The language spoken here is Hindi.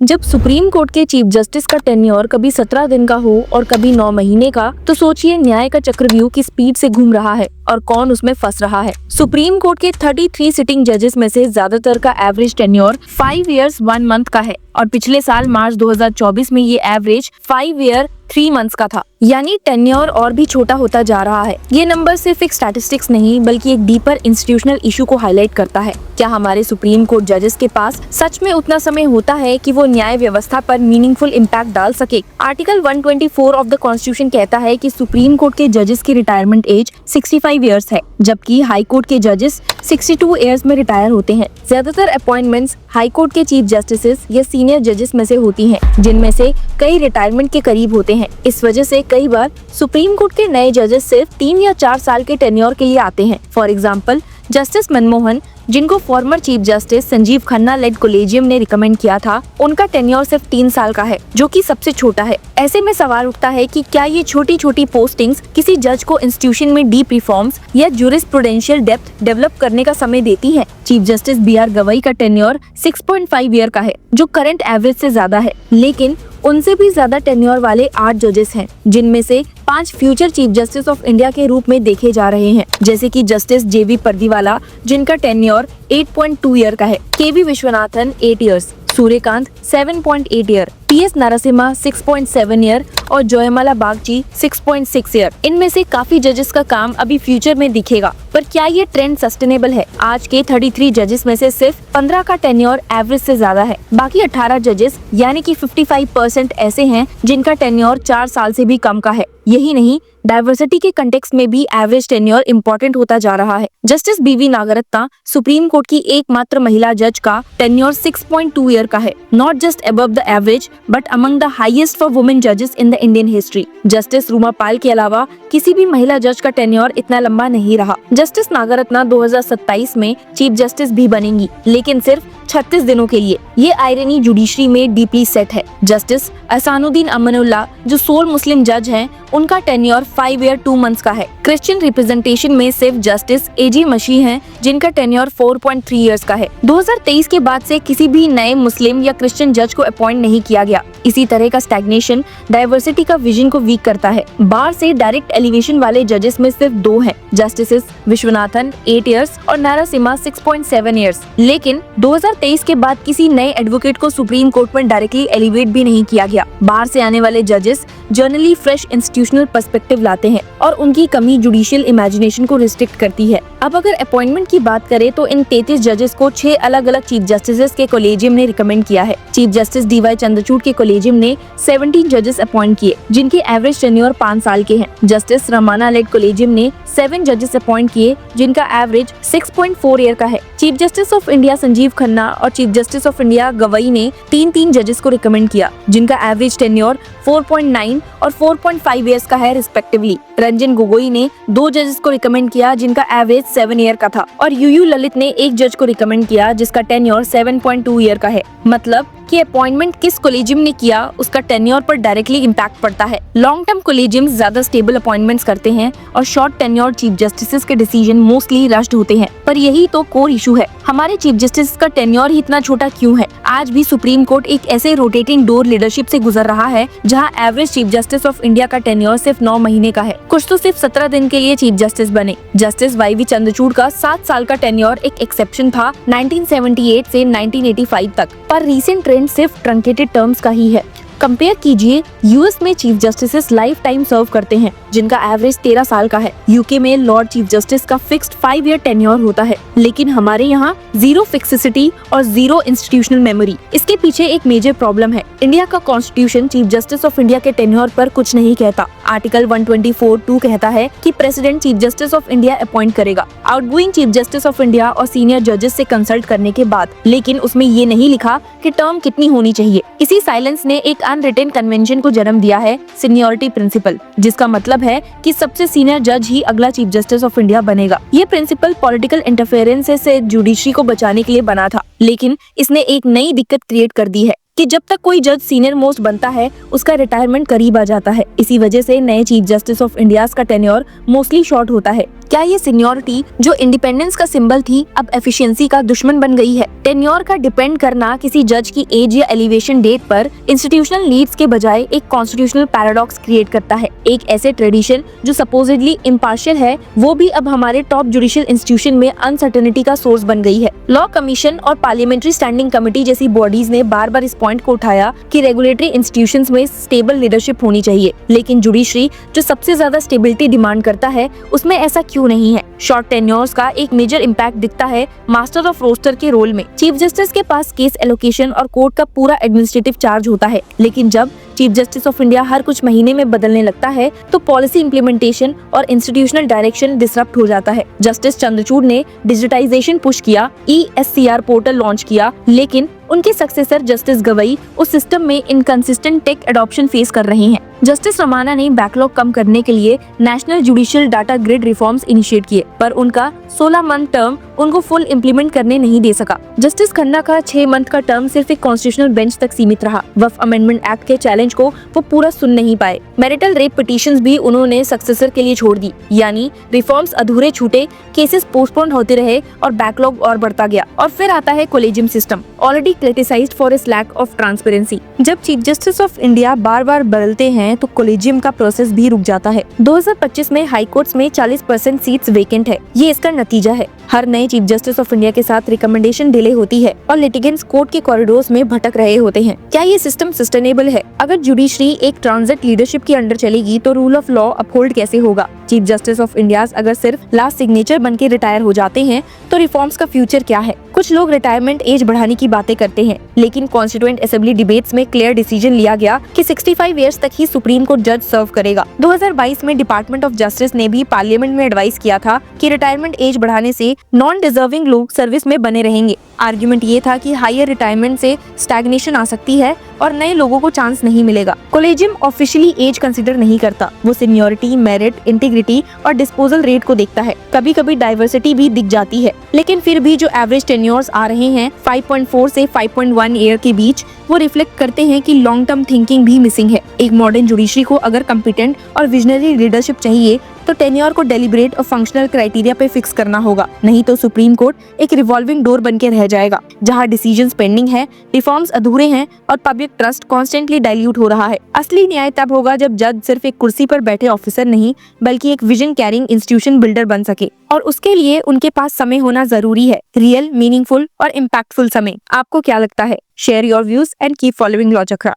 जब सुप्रीम कोर्ट के चीफ जस्टिस का टेन्योर कभी 17 दिन का हो और कभी 9 महीने का, तो सोचिए न्याय का चक्रव्यूह किस स्पीड से घूम रहा है और कौन उसमें फंस रहा है। सुप्रीम कोर्ट के 33 सिटिंग जजेस में से ज्यादातर का एवरेज टेन्योर 5 years 1 month का है और पिछले साल मार्च 2024 में ये एवरेज 5 year 3 months का था। यानी टेन्योर और भी छोटा होता जा रहा है। ये नंबर सिर्फ एक स्टैटिस्टिक्स नहीं बल्कि एक डीपर इंस्टीट्यूशनल इशू को हाईलाइट करता है। क्या हमारे सुप्रीम कोर्ट जजेस के पास सच में उतना समय होता है कि वो न्याय व्यवस्था पर मीनिंगफुल इम्पैक्ट डाल सके? आर्टिकल 124 ऑफ द कॉन्स्टिट्यूशन कहता है कि सुप्रीम कोर्ट के जजेस की रिटायरमेंट एज 65 years है, जबकि हाई कोर्ट के जजेस 62 years में रिटायर होते हैं। ज्यादातर अपॉइंटमेंट्स हाई कोर्ट के चीफ जस्टिस या सीनियर जजेस में से होती हैं, जिनमें से कई रिटायरमेंट के करीब होते हैं। इस वजह से कई बार सुप्रीम कोर्ट के नए जजेस सिर्फ 3 या 4 साल के टेन्योर के लिए आते हैं। फॉर एग्जाम्पल जस्टिस मनमोहन, जिनको former chief justice Sanjiv Khanna led collegium ने रिकमेंड किया था, उनका टेन्योर सिर्फ 3 साल का है, जो कि सबसे छोटा है। ऐसे में सवाल उठता है कि क्या ये छोटी छोटी पोस्टिंग्स किसी जज को इंस्टीट्यूशन में डीप रिफॉर्म्स या ज्यूरिस्प्रूडेंशियल डेप्थ डेवलप करने का समय देती है? चीफ जस्टिस BR गवई का टेन्योर 6.5 year का है, जो करंट एवरेज से ज्यादा है, लेकिन उनसे भी ज्यादा टेन्योर वाले 8 जजेस हैं, जिनमें से 5 future chief justice of India के रूप में देखे जा रहे हैं, जैसे कि जस्टिस JV परदीवाला, जिनका टेन्योर 8.2 year का है, KV Viswanathan 8 years, Suryakant 7.8 year, PS Narasimha 6.7 year और जयमाला बागची 6.6 year। इनमें से काफी जजेस का काम अभी फ्यूचर में दिखेगा, पर क्या ये ट्रेंड सस्टेनेबल है? आज के 33 जजेस में से सिर्फ 15 का टेन्योर एवरेज से ज्यादा है। बाकी 18 जजेस यानी कि 55% ऐसे हैं जिनका टेन्योर 4 साल से भी कम का है। यही नहीं, डाइवर्सिटी के कंटेक्स्ट में भी एवरेज टेन्योर इम्पोर्टेंट होता जा रहा है। Justice BV Nagarathna, supreme court की एकमात्र महिला जज का टेन्योर 6.2 year का है, not just above the average but among the highest for women जजेस in the Indian history. Justice Ruma Pal के अलावा किसी भी महिला जज का टेन्योर इतना लंबा नहीं रहा। जस्टिस नागरत्ना 2027 में चीफ जस्टिस भी बनेंगी, लेकिन सिर्फ 36 दिनों के लिए। ये आयरनी जुडिशरी में डीपली सेट है। जस्टिस अहसानुद्दीन अमनुल्लाह, जो सोल मुस्लिम जज हैं, उनका टेन्योर 5 year 2 months का है। क्रिश्चियन रिप्रेजेंटेशन में सिर्फ जस्टिस AG मशीह हैं, जिनका टेन्योर 4.3 years का है। 2023 के बाद से किसी भी नए मुस्लिम या क्रिश्चियन जज को अपॉइंट नहीं किया गया। इसी तरह का स्टैग्नेशन डाइवर्सिटी का विजन को वीक करता है। बार से डायरेक्ट एलिवेशन वाले जजेस में सिर्फ 2 हैं, जस्टिस विश्वनाथन 8 years और नरसिम्हा 6.7 years। लेकिन 2023 के बाद किसी नए एडवोकेट को सुप्रीम कोर्ट में डायरेक्टली एलिवेट भी नहीं किया गया। बाहर से आने वाले जजेस जनरली फ्रेश इंस्टीट्यूशनल पर्सपेक्टिव लाते हैं और उनकी कमी जुडिशियल इमेजिनेशन को रिस्ट्रिक्ट करती है। अब अगर अपॉइंटमेंट की बात करें तो इन 33 जजेस को 6 अलग अलग चीफ जस्टिस के कोलेजियम ने रिकमेंड किया है। चीफ जस्टिस DY चंद्रचूड़ के कोलेजियम ने 17 जजेस अपॉइंट किए, जिनके एवरेज टेन्योर 5 साल के हैं। जस्टिस रमाना लेड कोलेजियम ने 7 जजेस अपॉइंट किए, जिनका एवरेज 6.4 year का है। Chief justice of India Sanjiv Khanna और chief justice of India Gavai ने 3 जजेस को रिकमेंड किया, जिनका एवरेज टेन्योर 4.9 और 4.5 years का है रिस्पेक्टिवली। रंजन गोगोई ने 2 जजेस को रिकमेंड किया, जिनका एवरेज 7 year का था, और UU ललित ने 1 जज को रिकमेंड किया, जिसका टेन्योर 7.2 year का है। मतलब कि अपॉइंटमेंट किस कोलेजियम ने किया, उसका टेन्योर पर डायरेक्टली इम्पैक्ट पड़ता है। लॉन्ग टर्म कोलेजियम ज्यादा स्टेबल अपॉइंटमेंट्स करते हैं और शॉर्ट टेन्योर चीफ जस्टिस के डिसीजन मोस्टली रश्ड होते हैं। पर यही तो कोर इशू है, हमारे चीफ जस्टिस का टेन्योर ही इतना छोटा क्यों है? आज भी सुप्रीम कोर्ट एक ऐसे रोटेटिंग डोर लीडरशिप से गुजर रहा है, जहां average chief justice of India का टेन्योर सिर्फ 9 महीने का है। कुछ तो सिर्फ 17 दिन के लिए चीफ जस्टिस बने। जस्टिस YV चंद्रचूड़ का 7 साल का टेन्योर एक एक्सेप्शन था 1978 से 1985 तक, पर रीसेंट ट्रेंड सिर्फ ट्रंकेटेड टर्म्स का ही है। कंपेयर कीजिए, US में चीफ जस्टिस लाइफ टाइम सर्व करते हैं, जिनका एवरेज 13 साल का है। UK में लॉर्ड चीफ जस्टिस का फिक्स्ड 5 year टेन्योर होता है, लेकिन हमारे यहाँ जीरो फिक्सिसिटी और जीरो इंस्टीट्यूशनल मेमोरी। इसके पीछे एक मेजर प्रॉब्लम है। इंडिया का constitution chief justice of India के टेन्योर पर कुछ नहीं कहता। आर्टिकल 124(2) कहता है कि president chief justice of India appoint करेगा, outgoing chief justice of India और सीनियर जजेस से कंसल्ट करने के बाद। लेकिन उसमें ये नहीं लिखा कि टर्म कितनी होनी चाहिए। इसी साइलेंस ने एक अनरिटन कन्वेंशन को जन्म दिया है, सीनियरिटी प्रिंसिपल, जिसका मतलब है कि सबसे सीनियर जज ही अगला चीफ जस्टिस ऑफ इंडिया बनेगा। ये प्रिंसिपल पॉलिटिकल इंटरफेरेंस से जुडिशरी को बचाने के लिए बना था, लेकिन इसने एक नई दिक्कत क्रिएट कर दी है कि जब तक कोई जज सीनियर मोस्ट बनता है, उसका रिटायरमेंट करीब आ जाता है। इसी वजह से नए चीफ जस्टिस ऑफ इंडिया का टेन्योर मोस्टली शॉर्ट होता है। क्या ये सीनियरिटी जो इंडिपेंडेंस का सिंबल थी अब एफिशिएंसी का दुश्मन बन गई है? टेन्योर का डिपेंड करना किसी जज की एज या एलिवेशन डेट पर इंस्टीट्यूशनल लीड्स के बजाय एक कॉन्स्टिट्यूशनल पैराडॉक्स क्रिएट करता है। एक ऐसे ट्रेडिशन जो सपोजिटली इम्पार्शियल है, वो भी अब हमारे टॉप जुडिशियल इंस्टीट्यूशन में अनसर्टेनिटी का सोर्स बन गई है। लॉ कमीशन और पार्लियामेंट्री स्टैंडिंग कमेटी जैसी बॉडीज ने बार बार इस पॉइंट को उठाया कि रेगुलेटरी इंस्टीट्यूशंस में स्टेबल लीडरशिप होनी चाहिए, लेकिन जुडिशरी जो सबसे ज्यादा स्टेबिलिटी डिमांड करता है, उसमें ऐसा क्यों नहीं है? शॉर्ट टेन्योर्स का एक मेजर इम्पैक्ट दिखता है मास्टर ऑफ रोस्टर के रोल में। चीफ जस्टिस के पास केस एलोकेशन और कोर्ट का पूरा एडमिनिस्ट्रेटिव चार्ज होता है, लेकिन जब चीफ जस्टिस ऑफ इंडिया हर कुछ महीने में बदलने लगता है तो पॉलिसी इंप्लीमेंटेशन और इंस्टीट्यूशनल डायरेक्शन डिसरप्ट हो जाता है। जस्टिस चंद्रचूड़ ने डिजिटाइजेशन पुश किया, ESCR पोर्टल लॉन्च किया, लेकिन उनके सक्सेसर जस्टिस गवई उस सिस्टम में इनकंसिस्टेंट टेक एडॉप्शन फेस कर रहे हैं। जस्टिस रमाना ने बैकलॉग कम करने के लिए national judicial data grid reforms initiate किए, पर उनका 16 मंथ टर्म उनको फुल इम्प्लीमेंट करने नहीं दे सका। जस्टिस खन्ना का 6 मंथ का टर्म सिर्फ एक कॉन्स्टिट्यूशनल बेंच तक सीमित रहा। वक्फ अमेंडमेंट एक्ट के चैलेंज को वो पूरा सुन नहीं पाए। मैरिटल रेप पिटीशंस भी उन्होंने सक्सेसर के लिए छोड़ दी, यानी रिफॉर्म्स अधूरे छूटे, केसेस पोस्टपोन होते रहे और बैकलॉग और बढ़ता गया। और फिर आता है collegium system, already criticised for its lack of transparency. जब चीफ जस्टिस ऑफ इंडिया बार बार बदलते हैं तो कोलेजियम का प्रोसेस भी रुक जाता है। 2025 में हाई कोर्ट्स में 40% सीट्स वेकेंट है। ये इसका नतीजा है। हर नए चीफ जस्टिस ऑफ इंडिया के साथ रिकमेंडेशन डिले होती है और लिटिगेंट्स कोर्ट के कॉरिडोर्स में भटक रहे होते हैं। क्या ये सिस्टम सस्टेनेबल है? अगर जुडिशरी एक ट्रांजिट लीडरशिप के अंडर चलेगी तो रूल ऑफ लॉ अपहोल्ड कैसे होगा? चीफ जस्टिस ऑफ इंडिया अगर सिर्फ लास्ट सिग्नेचर बन के रिटायर हो जाते हैं तो रिफॉर्म्स का फ्यूचर क्या है? कुछ लोग रिटायरमेंट एज बढ़ाने की बातें करते हैं, लेकिन कॉन्स्टिट्यूएंट असेंबली डिबेट्स में क्लियर डिसीजन लिया गया कि 65 इयर्स तक ही सुप्रीम कोर्ट जज सर्व करेगा। 2022 में डिपार्टमेंट ऑफ जस्टिस ने भी पार्लियामेंट में एडवाइस किया था कि रिटायरमेंट एज बढ़ाने से नॉन डिजर्विंग लोग सर्विस में बने रहेंगे। आर्ग्यूमेंट ये था कि हायर रिटायरमेंट से स्टैग्नेशन आ सकती है और नए लोगों को चांस नहीं मिलेगा। कोलेजियम ऑफिशियली एज कंसीडर नहीं करता, वो सीनियरिटी, मेरिट, इंटीग्रिटी और डिस्पोजल रेट को देखता है। कभी कभी डाइवर्सिटी भी दिख जाती है, लेकिन फिर भी जो एवरेज टेन्योर्स आ रहे हैं 5.4 से 5.1 ईयर के बीच, वो रिफ्लेक्ट करते हैं कि लॉन्ग टर्म थिंकिंग भी मिसिंग है। एक मॉडर्न जुडिशरी को अगर कॉम्पिटेंट और विजनरी लीडरशिप चाहिए तो टेन्योर को डेलिब्रेट और फंक्शनल क्राइटेरिया पे फिक्स करना होगा, नहीं तो सुप्रीम कोर्ट एक रिवॉल्विंग डोर बन के रह जाएगा, जहां डिसीजंस पेंडिंग है, रिफॉर्म्स अधूरे हैं और पब्लिक ट्रस्ट कॉन्स्टेंटली डाइल्यूट हो रहा है। असली न्याय तब होगा जब जज सिर्फ एक कुर्सी पर बैठे ऑफिसर नहीं, बल्कि एक विजन कैरिंग इंस्टीट्यूशन बिल्डर बन सके, और उसके लिए उनके पास समय होना जरूरी है, रियल, मीनिंगफुल और इम्पैक्टफुल समय। आपको क्या लगता है? Share your views and keep following law chakra.